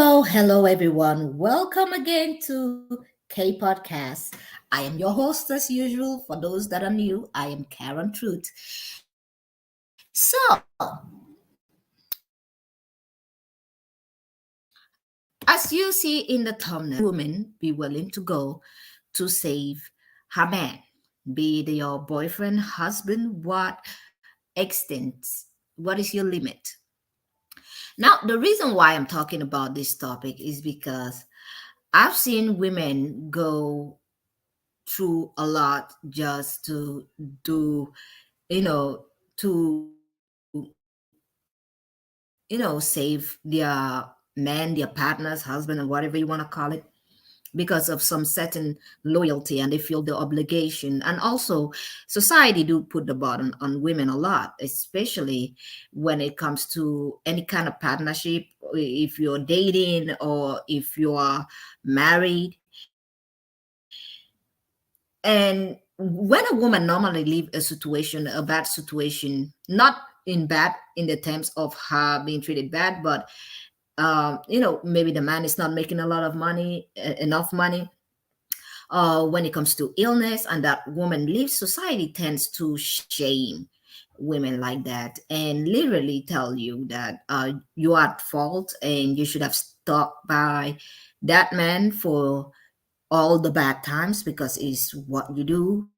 Hello, everyone. Welcome again to K Podcast. I am your host as usual. For those that are new, I am Karen Truth. So, as you see in the thumbnail, woman be willing to go to save her man, be it your boyfriend, husband, what extent, what is your limit? Now, the reason why I'm talking about this topic is because I've seen women go through a lot just to do, you know, to, save their man, their partners, husband, and whatever you want to call it, because of some certain loyalty, and they feel the obligation. And also, society do put the burden on women a lot, especially when it comes to any kind of partnership. If you're dating or if you are married, and when a woman normally leave a situation, a bad situation, not in bad in the terms of her being treated bad, but maybe the man is not making a lot of money, enough money, when it comes to illness, and that woman leaves, society tends to shame women like that and literally tell you that you are at fault and you should have stuck by that man for all the bad times because it's what you do.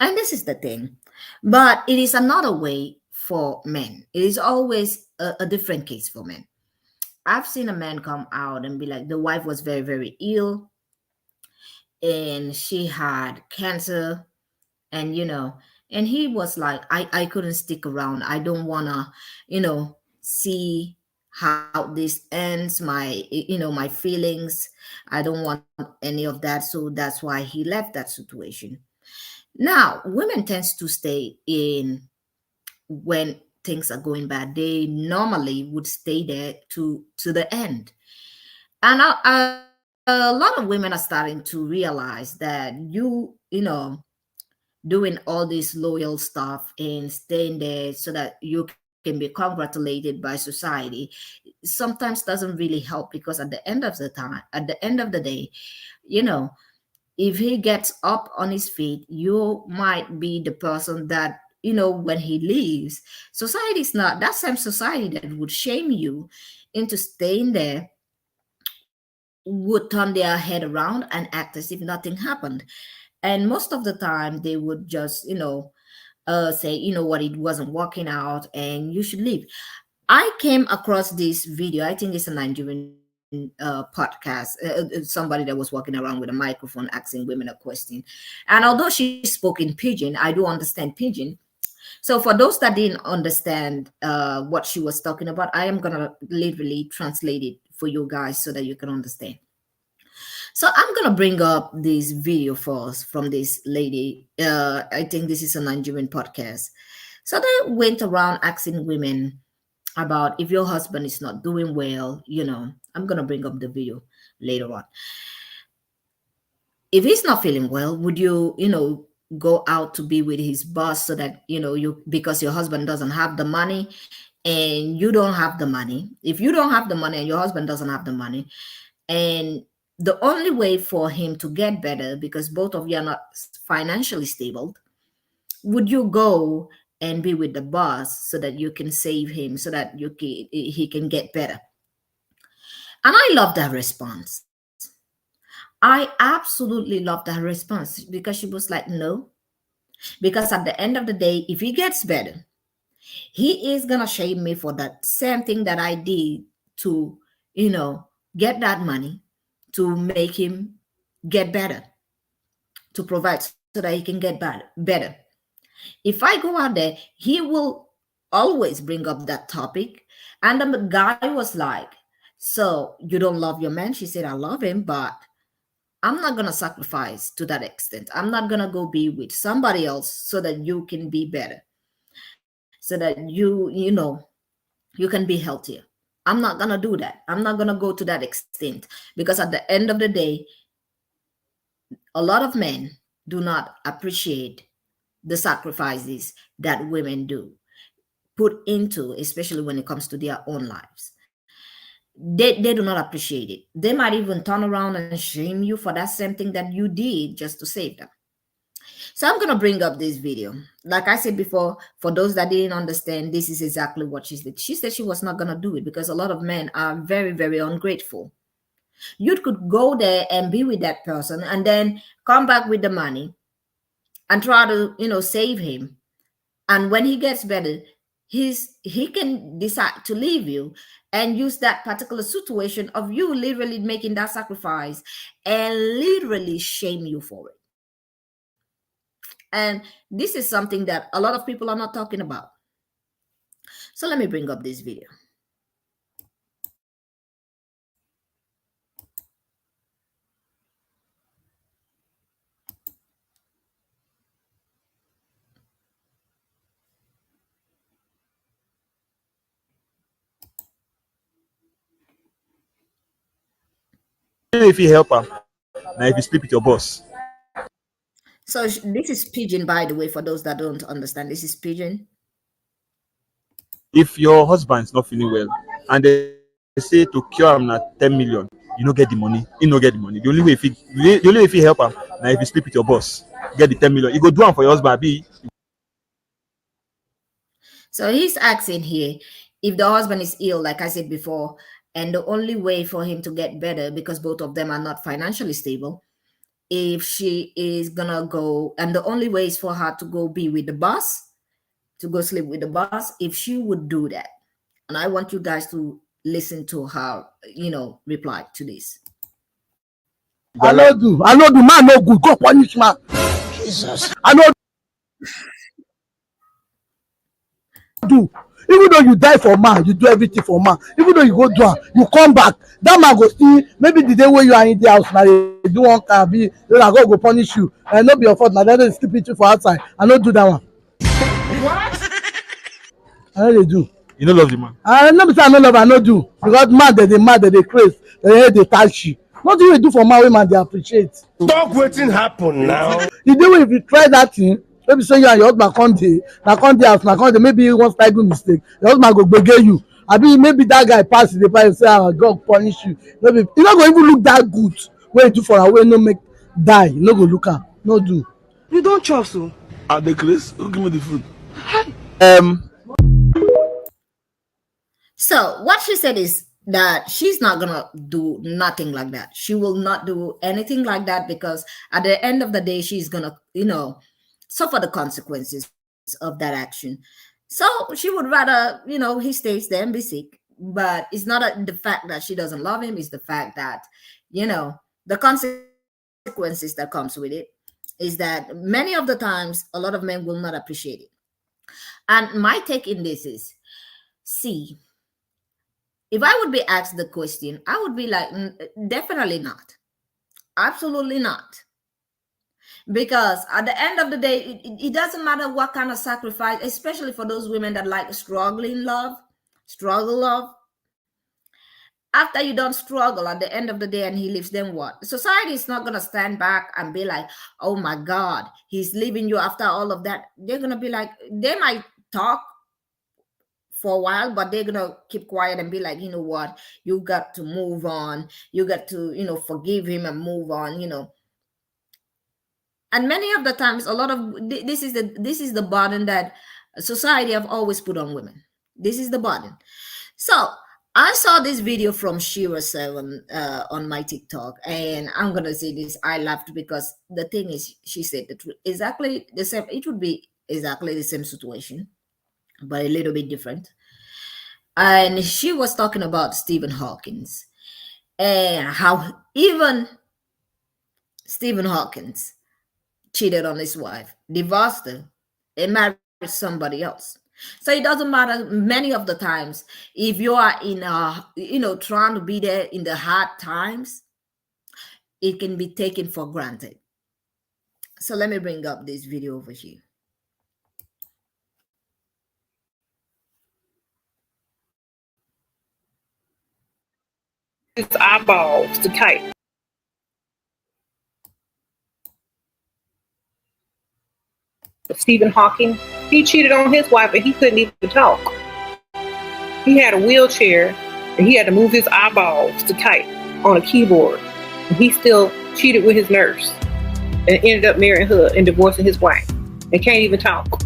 And this is the thing. But it is another way for men. It is always a different case for men. I've seen a man come out and be like, the wife was very, very ill and she had cancer. And, and he was like, I couldn't stick around. I don't want to, see how this ends, my feelings. I don't want any of that. So that's why he left that situation. Now, women tends to stay in when things are going bad. They normally would stay there to the end. And a lot of women are starting to realize that you doing all this loyal stuff and staying there so that you can be congratulated by society sometimes doesn't really help, because at the end of the time, at the end of the day, you know if he gets up on his feet, you might be the person that, when he leaves, society is not that same society that would shame you into staying there, would turn their head around and act as if nothing happened. And most of the time, they would just, say, you know what, it wasn't working out and you should leave. I came across this video. I think it's a Nigerian podcast. Somebody that was walking around with a microphone asking women a question. And although she spoke in pidgin, I do understand pidgin. So for those that didn't understand what she was talking about, I am gonna literally translate it for you guys so that you can understand. So I'm gonna bring up this video first from this lady. I think this is a Nigerian podcast. So they went around asking women about if your husband is not doing well. I'm gonna bring up the video later on. If he's not feeling well, would you, go out to be with his boss so that you, because your husband doesn't have the money and you don't have the money. If you don't have the money and your husband doesn't have the money, and the only way for him to get better, because both of you are not financially stable, would you go and be with the boss so that you can save him, so that he can get better? And I love that response. I absolutely love that response, because she was like, no, because at the end of the day, if he gets better, he is gonna shame me for that same thing that I did to, get that money to make him get better, to provide so that he can get better. If I go out there, he will always bring up that topic. And the guy was like, so you don't love your man? She said, I love him, but I'm not going to sacrifice to that extent. I'm not going to go be with somebody else so that you can be better, so that you can be healthier. I'm not going to do that. I'm not going to go to that extent, because at the end of the day, a lot of men do not appreciate the sacrifices that women do put into, especially when it comes to their own lives. they do not appreciate it. They might even turn around and shame you for that same thing that you did just to save them. So I'm gonna bring up this video. Like I said before, for those that didn't understand, this is exactly what she said. She said she was not gonna do it because a lot of men are very, very ungrateful. You could go there and be with that person and then come back with the money and try to, save him. And when he gets better, he can decide to leave you and use that particular situation of you literally making that sacrifice and literally shame you for it. And this is something that a lot of people are not talking about. So let me bring up this video. If you help her, now if you sleep with your boss. So this is Pigeon, by the way, for those that don't understand. This is Pigeon. If your husband is not feeling well and they say to cure him na 10 million, you don't get the money. You don't get the money. The only way if you help him, now if you sleep with your boss, get the 10 million. You go do one for your husband. So he's asking here if the husband is ill, like I said before, and the only way for him to get better, because both of them are not financially stable, if she is gonna go, and the only way is for her to go be with the boss, to go sleep with the boss, if she would do that. And I want you guys to listen to her, reply to this. I know do man no good. Go punish man. Jesus. I know do. Even though you die for man, you do everything for man. Even though you go do am, you come back. That man go still maybe the day when you are in the house now they do one can be God go punish you. And not be your fault. Now they sleep with you for outside. I don't do that one. What? I know they do. You don't love the man. I never say I no love. I no do because man they mad they craze they touch you. Nothing you do for man women they appreciate. Stop waiting happen now. The day when if you try that thing, maybe say you and your husband come dey house, na come dey maybe you wan start do mistake, your husband go gbege you. Abi maybe that guy pass the price say God punish you. Maybe you no go even look that good wey you do for am wey no make die. You no go look am. No do. You don't chop so. At the place, who give me the food? So what she said is that she's not gonna do nothing like that. She will not do anything like that because at the end of the day, she's gonna, suffer the consequences of that action. So she would rather, he stays there and be sick. But it's not the fact that she doesn't love him, it's the fact that, the consequences that comes with it is that many of the times a lot of men will not appreciate it. And my take in this is, see, if I would be asked the question, I would be like, definitely not. Absolutely not. Because at the end of the day, it doesn't matter what kind of sacrifice, especially for those women that like struggle love. After you don't struggle at the end of the day and he leaves, then what? Society is not going to stand back and be like, oh my God, he's leaving you after all of that. They're going to be like, they might talk for a while, but they're gonna keep quiet and be like, you know what, you got to move on, you got to forgive him and move on. And many of the times, a lot of this is the burden that society have always put on women. This is the burden. So I saw this video from Shira7 on my TikTok, and I'm gonna say this, I laughed because the thing is, she said the truth, exactly the same. It would be exactly the same situation, but a little bit different. And she was talking about Stephen Hawkins and how even Stephen Hawkins cheated on his wife, divorced her, and married somebody else. So it doesn't matter many of the times if you are in trying to be there in the hard times, it can be taken for granted. So let me bring up this video over here. His eyeballs to type. Stephen Hawking, he cheated on his wife and he couldn't even talk. He had a wheelchair And he had to move his eyeballs to type on a keyboard. And he still cheated with his nurse and ended up marrying her and divorcing his wife and can't even talk.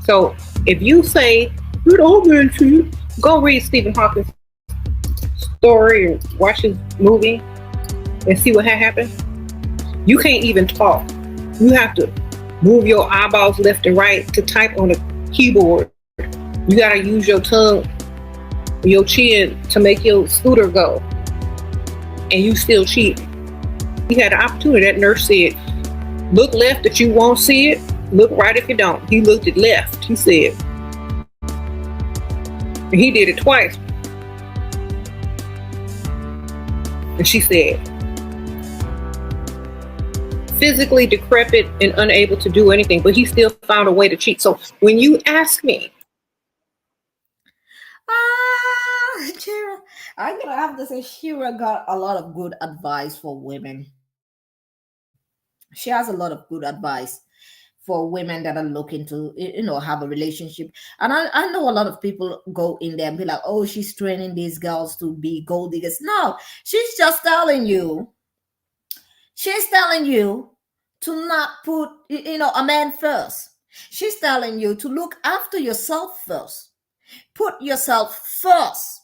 So if you say, you don't men cheat, go read Stephen Hawking's story and watch his movie and see what happened. You can't even talk. You have to move your eyeballs left and right to type on a keyboard. You gotta use your tongue, your chin to make your scooter go. And you still cheat. He had an opportunity. That nurse said, look left if you won't see it, look right if you don't. He looked at left, he said. And he did it twice. And she said, physically decrepit and unable to do anything, but he still found a way to cheat. So when you ask me, Shira, I'm gonna have to say Shira got a lot of good advice for women. She has a lot of good advice for women that are looking to, have a relationship. And I know a lot of people go in there and be like, oh, she's training these girls to be gold diggers. No, she's just telling you. She's telling you to not put, a man first. She's telling you to look after yourself first. Put yourself first.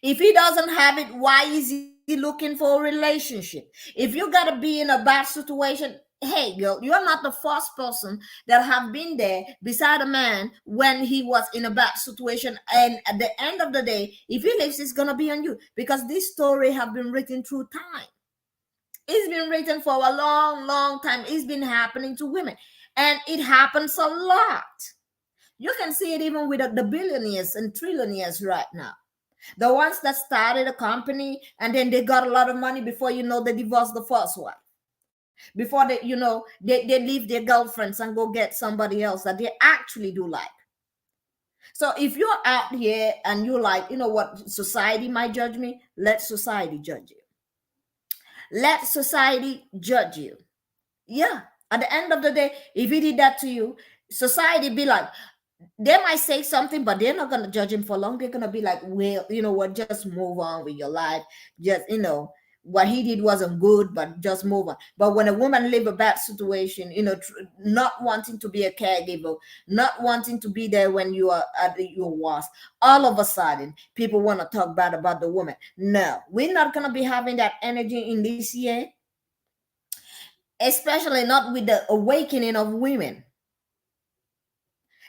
If he doesn't have it, why is he looking for a relationship? If you got to be in a bad situation, hey, girl, you're not the first person that have been there beside a man when he was in a bad situation. And at the end of the day, if he leaves, it's going to be on you. Because this story have been written through time. It's been written for a long, long time. It's been happening to women. And it happens a lot. You can see it even with the billionaires and trillionaires right now. The ones that started a company and then they got a lot of money before they divorced the first wife. Before they leave their girlfriends and go get somebody else that they actually do like. So if you're out here and you're like, what, society might judge me, let society judge you. Let society judge you. Yeah. At the end of the day, if he did that to you, society be like, they might say something, but they're not going to judge him for long. They're going to be like, well, you know what, just move on with your life. Just, what he did wasn't good, but just move on. But when a woman live a bad situation, not wanting to be a caregiver, not wanting to be there when you are at your worst, all of a sudden, people want to talk bad about the woman. No, we're not going to be having that energy in this year, especially not with the awakening of women.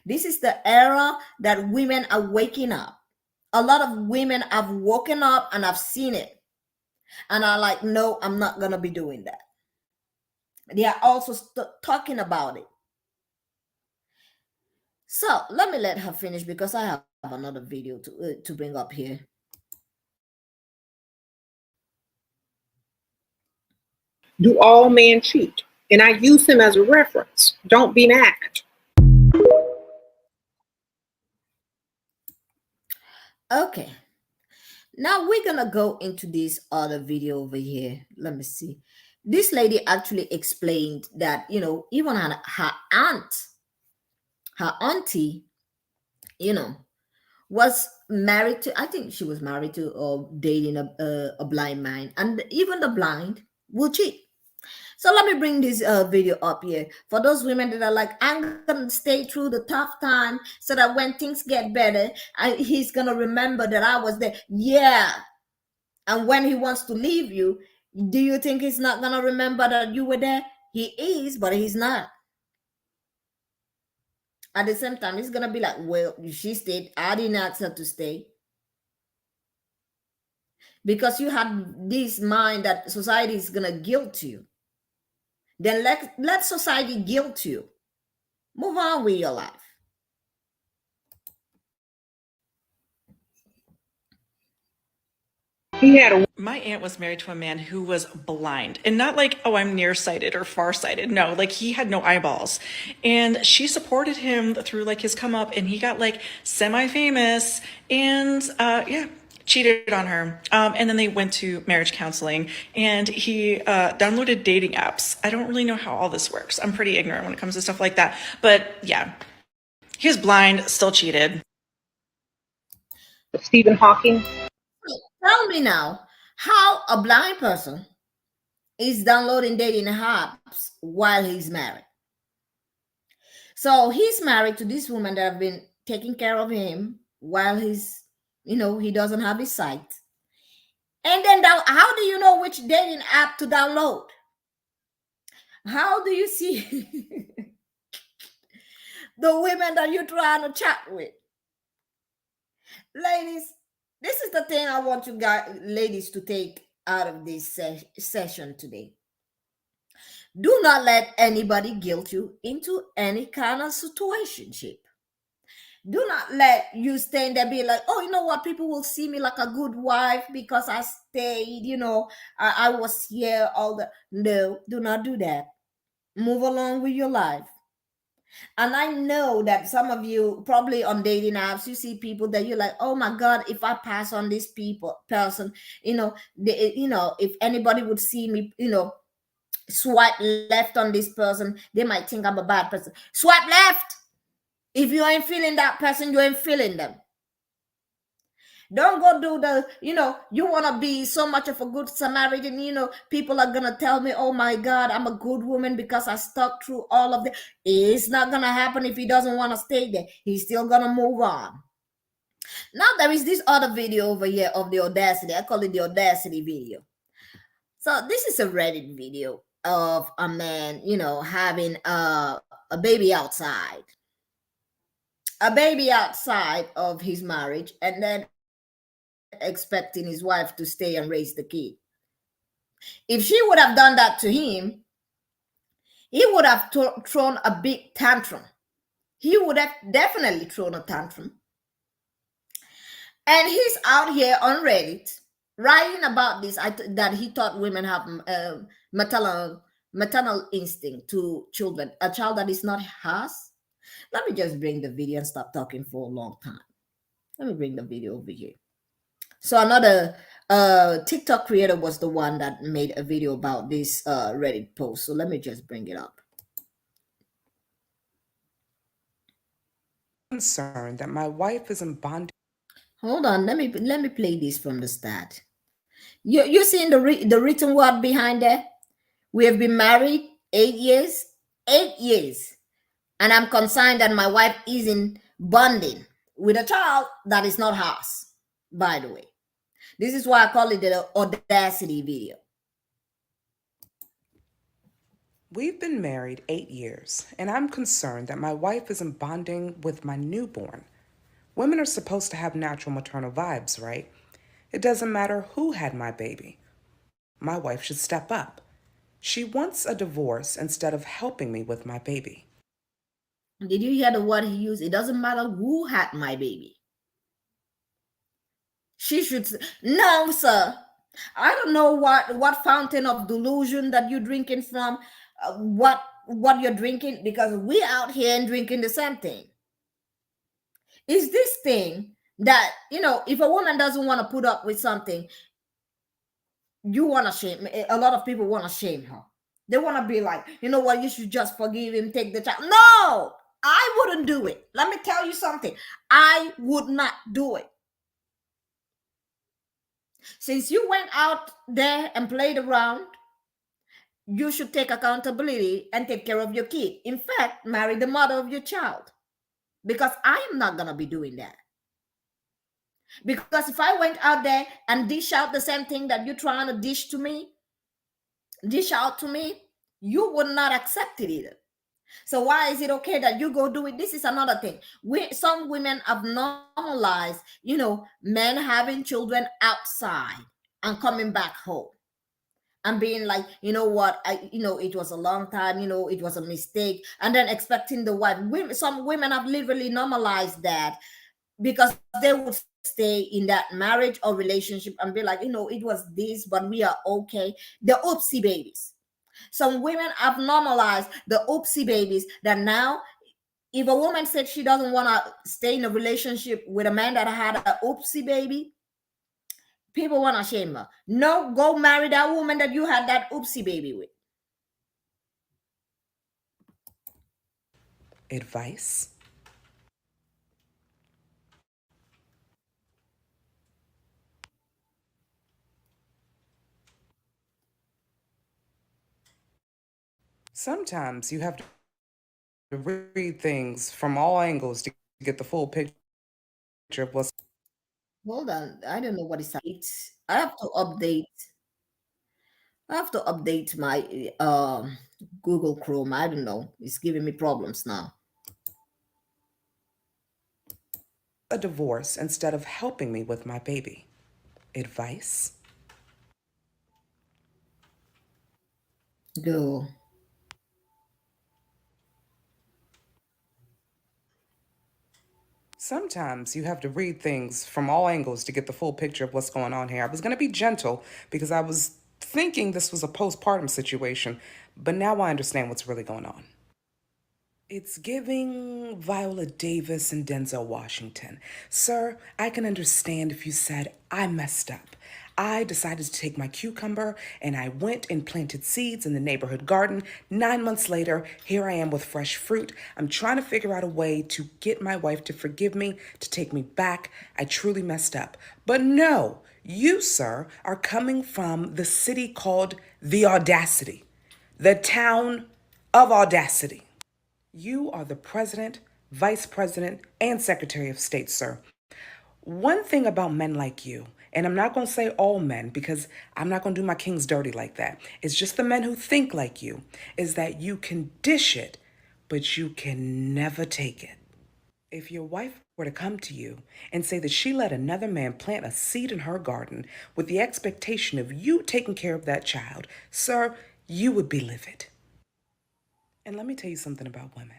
This is the era that women are waking up. A lot of women have woken up and I've seen it. And are like, no, I'm not going to be doing that. They are also talking about it. So let her finish because I have another video to bring up here. do all men cheat? And I use him as a reference. Don't be mad. Okay. Now we're going to go into this other video over here. Let me see. This lady actually explained that, even her auntie, was married to, I think she was married to or dating a blind man. And even the blind will cheat. So let me bring this video up here for those women that are like, I'm going to stay through the tough time so that when things get better, he's going to remember that I was there. Yeah. And when he wants to leave you, do you think he's not going to remember that you were there? He is, but he's not. At the same time, he's going to be like, well, she stayed. I didn't ask her to stay. Because you had this mind that society is going to guilt you. Then let society guilt you. Move on with your life. My aunt was married to a man who was blind, and not like, oh, I'm nearsighted or farsighted. No, like he had no eyeballs, and she supported him through like his come up, and he got like semi-famous, and cheated on her. And then they went to marriage counseling, and he downloaded dating apps. I don't really know how all this works. I'm pretty ignorant when it comes to stuff like that, but yeah, he was blind, still cheated. Stephen Hawking. Tell me now how a blind person is downloading dating apps while he's married. So he's married to this woman that have been taking care of him while he doesn't have his sight. And then how do you know which dating app to download? How do you see the women that you're trying to chat with? Ladies, this is the thing I want you guys, ladies, to take out of this session today. Do not let anybody guilt you into any kind of situationship. Do not let you stand there be like, oh, you know what? People will see me like a good wife because I stayed, I was here all the. No, do not do that. Move along with your life. And I know that some of you probably on dating apps, you see people that you're like, oh my God, if I pass on this person, if anybody would see me, swipe left on this person, they might think I'm a bad person. Swipe left. If you ain't feeling that person, you ain't feeling them. Don't go do you want to be so much of a good Samaritan, people are going to tell me, oh my God, I'm a good woman because I stuck through all of this. It's not going to happen if he doesn't want to stay there. He's still going to move on. Now there is this other video over here of the Audacity. I call it the Audacity video. So this is a Reddit video of a man, having a baby outside. A baby outside of his marriage, and then expecting his wife to stay and raise the kid. If she would have done that to him, he would have thrown a big tantrum. He would have definitely thrown a tantrum. And he's out here on Reddit writing about this, that he thought women have maternal instinct to children, a child that is not hers. Let me just bring the video and stop talking for a long time. Let me bring the video over here. So another TikTok creator was the one that made a video about this Reddit post. So let me just bring it up. Concerned that my wife is in bondage. Hold on, let me play this from the start. You seeing the written word behind there? We have been married 8 years, 8 years, and I'm concerned that my wife is in bonding with a child that is not hers. By the way, this is why I call it the Audacity video. We've been married 8 years, and I'm concerned that my wife isn't bonding with my newborn. Women are supposed to have natural maternal vibes, right? It doesn't matter who had my baby. My wife should step up. She wants a divorce instead of helping me with my baby. Did you hear the word he used? It doesn't matter who had my baby. She should. No, sir. I don't know what fountain of delusion that you're drinking from, what you're drinking, because we out here and drinking the same thing. Is this thing that, if a woman doesn't want to put up with something, you want to shame. A lot of people want to shame her. They want to be like, you know what, you should just forgive him, take the child. No, I wouldn't do it. Let me tell you something. I would not do it. Since you went out there and played around, you should take accountability and take care of your kid. In fact, marry the mother of your child. Because I am not going to be doing that. Because if I went out there and dish out the same thing that you're trying to dish out to me, you would not accept it either. So why is it okay that you go do it? This is another thing. Some women have normalized, men having children outside and coming back home and being like, you know what, it was a long time, it was a mistake, and then expecting the wife. Some women have literally normalized that because they would stay in that marriage or relationship and be like, it was this, but we are okay. The oopsie babies. Some women have normalized the oopsie babies, that now if a woman said she doesn't want to stay in a relationship with a man that had an oopsie baby, people want to shame her. No, go marry that woman that you had that oopsie baby with. Advice? Sometimes you have to read things from all angles to get the full picture of what's. Hold on, I don't know what is happening. I have to update. I have to update my Google Chrome. I don't know. It's giving me problems now. A divorce instead of helping me with my baby. Advice? Go. Sometimes you have to read things from all angles to get the full picture of what's going on here. I was going to be gentle because I was thinking this was a postpartum situation, but now I understand what's really going on. It's giving Viola Davis and Denzel Washington. Sir, I can understand if you said, I messed up. I decided to take my cucumber and I went and planted seeds in the neighborhood garden. 9 months later, here I am with fresh fruit. I'm trying to figure out a way to get my wife to forgive me, to take me back. I truly messed up. But no, you, sir, are coming from the city called The Audacity, the town of audacity. You are the president, vice president, and secretary of state, sir. One thing about men like you, and I'm not going to say all men because I'm not going to do my kings dirty like that. It's just the men who think like you, is that you can dish it, but you can never take it. If your wife were to come to you and say that she let another man plant a seed in her garden with the expectation of you taking care of that child, sir, you would be livid. And let me tell you something about women.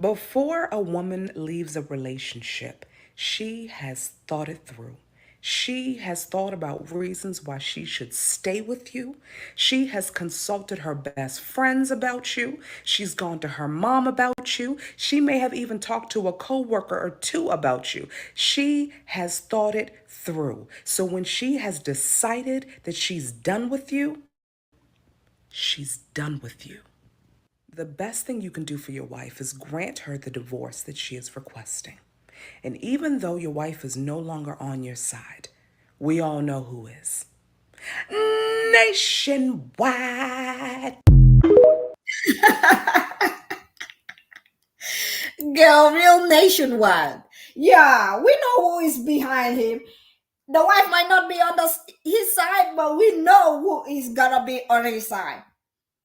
Before a woman leaves a relationship, she has thought it through. She has thought about reasons why she should stay with you. She has consulted her best friends about you. She's gone to her mom about you. She may have even talked to a coworker or two about you. She has thought it through. So when she has decided that she's done with you, she's done with you. The best thing you can do for your wife is grant her the divorce that she is requesting. And even though your wife is no longer on your side, we all know who is. Nationwide. Girl, real nationwide. Yeah, we know who is behind him. The wife might not be on his side, but we know who is gonna be on his side.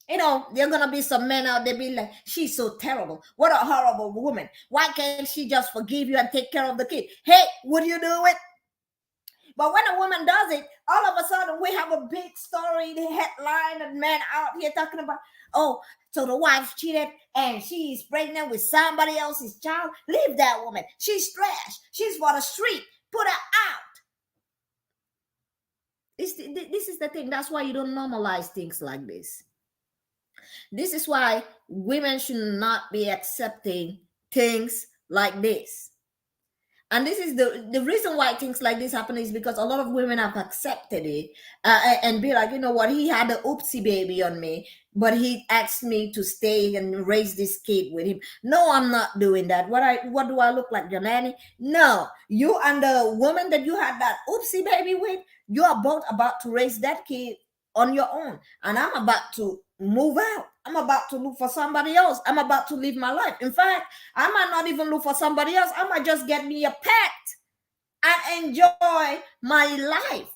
You know, there are gonna be some men out there be like, she's so terrible. What a horrible woman. Why can't she just forgive you and take care of the kid? Hey, would you do it? But when a woman does it, all of a sudden we have a big story, the headline, and men out here talking about, oh, so the wife cheated and she's pregnant with somebody else's child. Leave that woman. She's trash. She's for the street. Put her out. This is the thing. That's why you don't normalize things like this. This is why women should not be accepting things like this. And this is the reason why things like this happen is because a lot of women have accepted it and be like, you know what, he had an oopsie baby on me, but he asked me to stay and raise this kid with him. No, I'm not doing that. What do I look like, your nanny? No, you and the woman that you had that oopsie baby with, you are both about to raise that kid on your own. And I'm about to move out. I'm about to look for somebody else. I'm about to live my life. In fact, I might not even look for somebody else. I might just get me a pet and enjoy my life.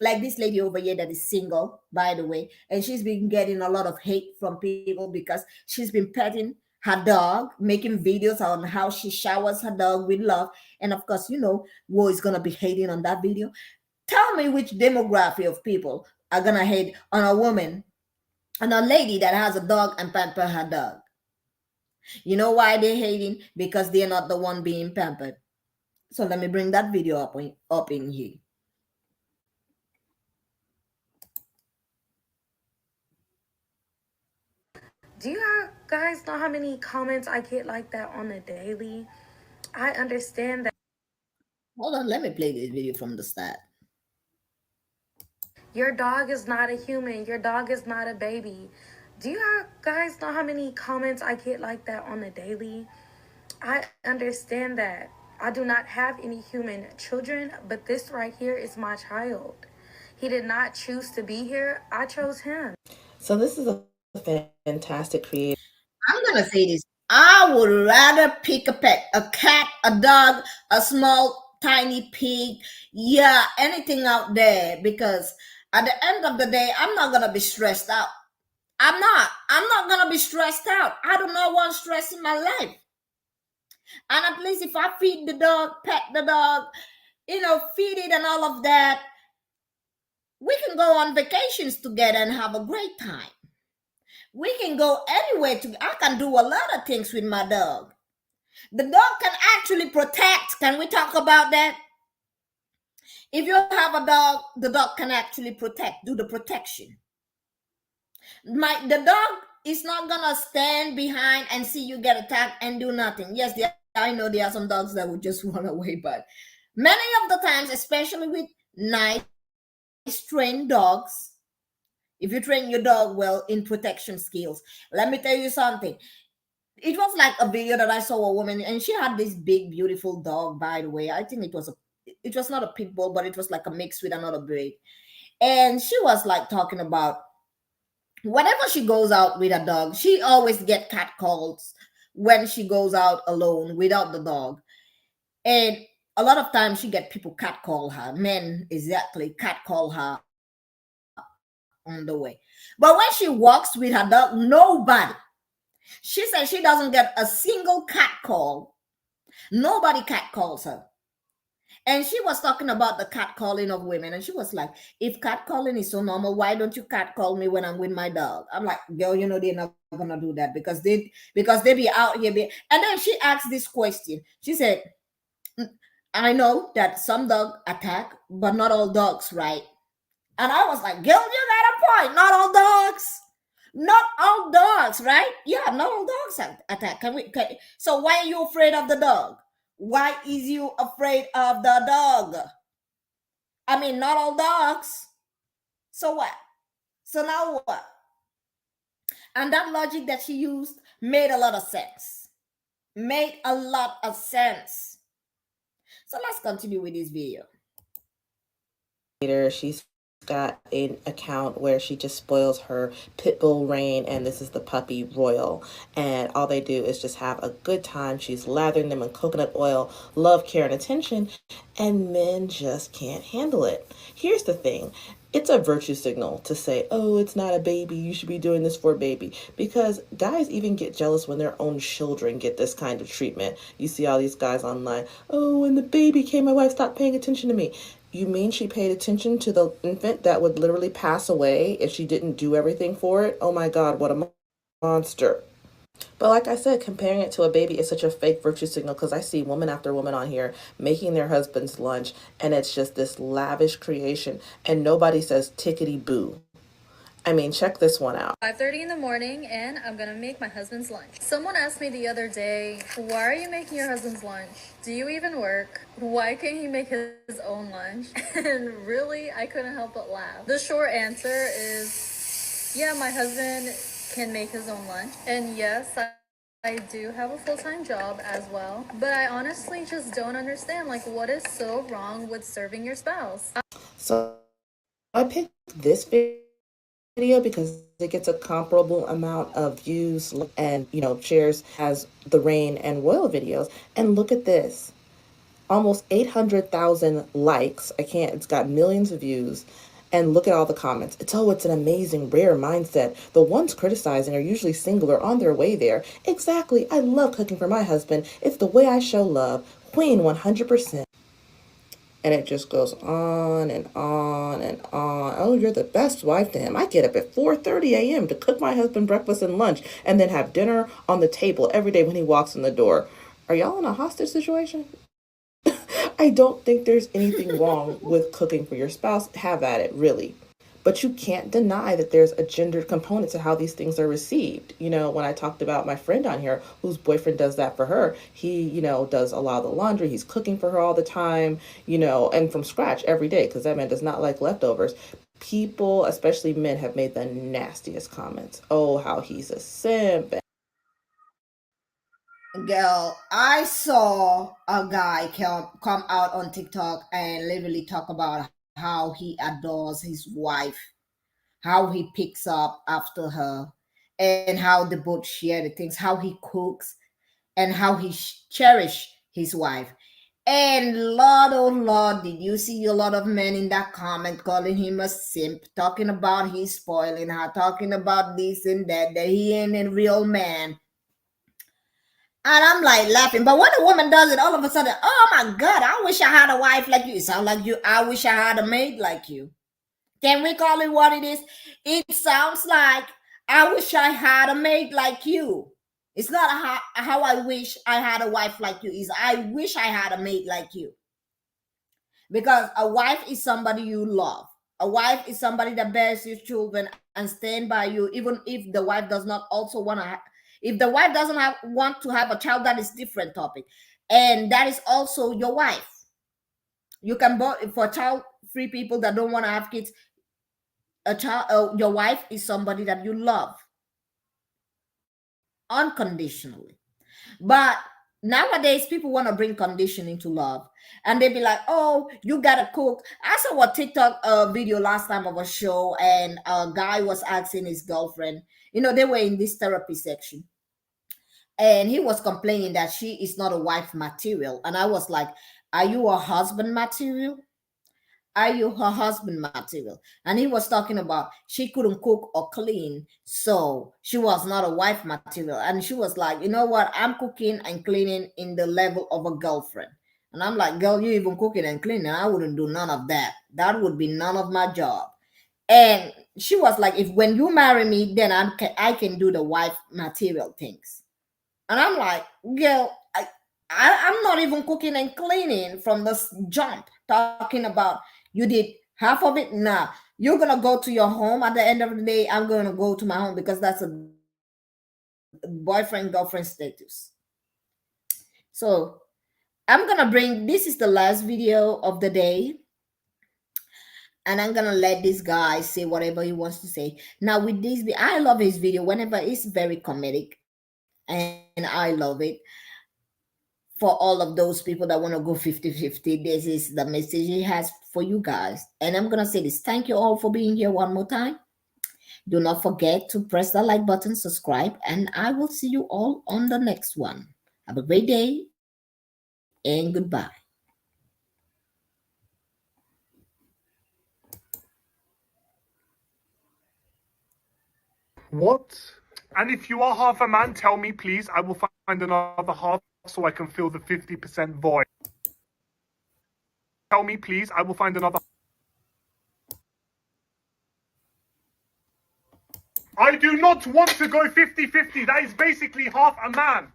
Like this lady over here that is single, by the way, and she's been getting a lot of hate from people because she's been petting her dog, making videos on how she showers her dog with love. And of course, you know, who is going to be hating on that video? Tell me which demographic of people are going to hate on a woman and a lady that has a dog and pamper her dog. You know why they're hating? Because they're not the one being pampered. So let me bring that video up in here. Do you guys know how many comments I get like that on the daily? I understand that. Hold on, let me play this video from the start. Your dog is not a human. Your dog is not a baby. Do you guys know how many comments I get like that on the daily? I understand that. I do not have any human children, but this right here is my child. He did not choose to be here. I chose him. So this is a fantastic creator. I'm gonna say this. I would rather pick a pet, a cat, a dog, a small tiny pig, yeah, anything out there, because at the end of the day, I'm not gonna be stressed out. I'm not gonna be stressed out. I do not want stress in my life. And at least if I feed the dog, pet the dog, feed it and all of that, we can go on vacations together and have a great time. We can go anywhere I can do a lot of things with my dog. The dog can actually protect. Can we talk about that? If you have a dog, the dog can actually protect, do the protection. The dog is not gonna stand behind and see you get attacked and do nothing. Yes, I know there are some dogs that would just run away, but many of the times, especially with nice trained dogs, if you train your dog well in protection skills, let me tell you something. It was like a video that I saw a woman, and she had this big, beautiful dog, by the way. I think it was not a pit bull, but it was like a mix with another breed. And she was like talking about whenever she goes out with a dog, she always get cat calls when she goes out alone without the dog. And a lot of times she get people cat call her, men exactly cat call her on the way. But when she walks with her dog, nobody. She said she doesn't get a single cat call. Nobody cat calls her. And she was talking about the cat calling of women. And she was like, if cat calling is so normal, why don't you cat call me when I'm with my dog? I'm like, girl, they're not gonna do that because they be out here. And then she asked this question. She said, I know that some dogs attack, but not all dogs, right? And I was like, girl, you got a point. Not all dogs. Not all dogs, right? Yeah, not all dogs attack. So why are you afraid of the dog? Why is you afraid of the dog? I mean, not all dogs. So what? So now what? And that logic that she used made a lot of sense. Made a lot of sense. So let's continue with this video. She's got an account where she just spoils her pit bull Rain, and this is the puppy Royal, and all they do is just have a good time. She's lathering them in coconut oil, love, care, and attention, and men just can't handle it. Here's the thing. It's a virtue signal to say, oh, it's not a baby, you should be doing this for a baby, because guys even get jealous when their own children get this kind of treatment. You see all these guys online, oh, when the baby came, my wife stopped paying attention to me. You mean she paid attention to the infant that would literally pass away if she didn't do everything for it? Oh my God, what a monster. But like I said, comparing it to a baby is such a fake virtue signal, because I see woman after woman on here making their husband's lunch, and it's just this lavish creation, and nobody says tickety boo. I mean, check this one out. 5:30 in the morning, and I'm gonna make my husband's lunch. Someone asked me the other day, why are you making your husband's lunch? Do you even work? Why can't he make his own lunch? And really, I couldn't help but laugh. The short answer is, yeah, my husband can make his own lunch. And yes, I do have a full-time job as well, but I honestly just don't understand, like, what is so wrong with serving your spouse? So I picked this video because it gets a comparable amount of views and shares as the Rain and Royal videos. And look at this, almost 800,000 likes. It's got millions of views. And look at all the comments. It's an amazing, rare mindset. The ones criticizing are usually single or on their way there. Exactly. I love cooking for my husband. It's the way I show love. Queen 100%. And it just goes on and on and on. Oh, you're the best wife to him. I get up at 4:30 a.m. to cook my husband breakfast and lunch, and then have dinner on the table every day when he walks in the door. Are y'all in a hostage situation? I don't think there's anything wrong with cooking for your spouse. Have at it, really. But you can't deny that there's a gendered component to how these things are received. When I talked about my friend on here whose boyfriend does that for her, he, does a lot of the laundry. He's cooking for her all the time, and from scratch every day, because that man does not like leftovers. People, especially men, have made the nastiest comments. Oh, how he's a simp. Girl, I saw a guy come out on TikTok and literally talk about how he adores his wife, how he picks up after her, and how they both share the things, how he cooks, and how he cherish his wife. And Lord, oh Lord, did you see a lot of men in that comment calling him a simp, talking about he's spoiling her, talking about this and that he ain't a real man. And I'm like laughing. But when a woman does it, all of a sudden, oh my God, I wish I had a wife like you. It sounds like you, I wish I had a maid like you. Can we call it what it is? It sounds like I wish I had a maid like you. It's not how I wish I had a wife like you. It's I wish I had a maid like you. Because a wife is somebody you love. A wife is somebody that bears your children and stand by you, even if the wife does not also want to. If the wife doesn't want to have a child, that is different topic, and that is also your wife. You can both, for child-free people that don't want to have kids. Your wife is somebody that you love unconditionally. But nowadays, people want to bring conditioning to love, and they be like, "Oh, you gotta cook." I saw a TikTok video last time of a show, and a guy was asking his girlfriend. You know, they were in this therapy section, and he was complaining that she is not a wife material. And I was like, "Are you a husband material? Are you her husband material?" And he was talking about she couldn't cook or clean, so she was not a wife material. And she was like, "You know what? I'm cooking and cleaning in the level of a girlfriend." And I'm like, "Girl, you even cooking and cleaning? I wouldn't do none of that. That would be none of my job." And she was like, "If when you marry me, then I can do the wife material things." And I'm like, "Girl, I'm not even cooking and cleaning from this jump, talking about you did half of it." Nah, you're going to go to your home. At the end of the day, I'm going to go to my home because that's a boyfriend-girlfriend status. So I'm going to bring, this is the last video of the day. And I'm going to let this guy say whatever he wants to say. Now with this, I love his video whenever it's very comedic. And I love it. For all of those people that want to go 50-50, this is the message he has for you guys. And I'm going to say this. Thank you all for being here one more time. Do not forget to press the like button, subscribe, and I will see you all on the next one. Have a great day and goodbye. What? And if you are half a man, tell me, please. I will find another half so I can fill the 50% void. Tell me, please. I will find another. I do not want to go 50-50. That is basically half a man.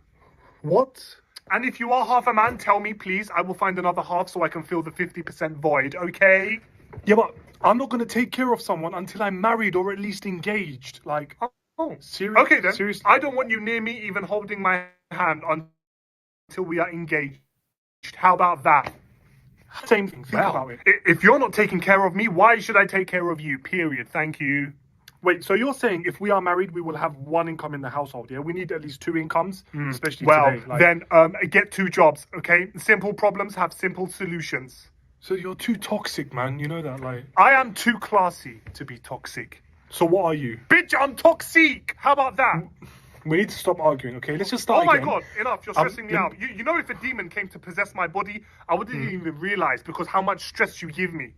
What? And if you are half a man, tell me, please. I will find another half so I can fill the 50% void, okay? Yeah, but I'm not going to take care of someone until I'm married or at least engaged. Like, oh, seriously? Okay, then. Seriously? I don't want you near me even holding my hand until we are engaged. How about that? Same thing. Think about it. If you're not taking care of me, why should I take care of you? Period. Thank you. Wait, so you're saying if we are married, we will have one income in the household, yeah? We need at least two incomes, especially today. Well, then get two jobs, okay? Simple problems have simple solutions. So you're too toxic, man. You know that, like... I am too classy to be toxic. So what are you? Bitch, I'm toxic! How about that? We need to stop arguing, okay? Let's just start again. Oh my God, enough. You're stressing me out. You know if a demon came to possess my body, I wouldn't even realize because how much stress you give me.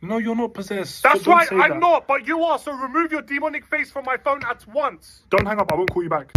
No, you're not possessed. That's right, I'm not, but you are. So remove your demonic face from my phone at once. Don't hang up. I won't call you back.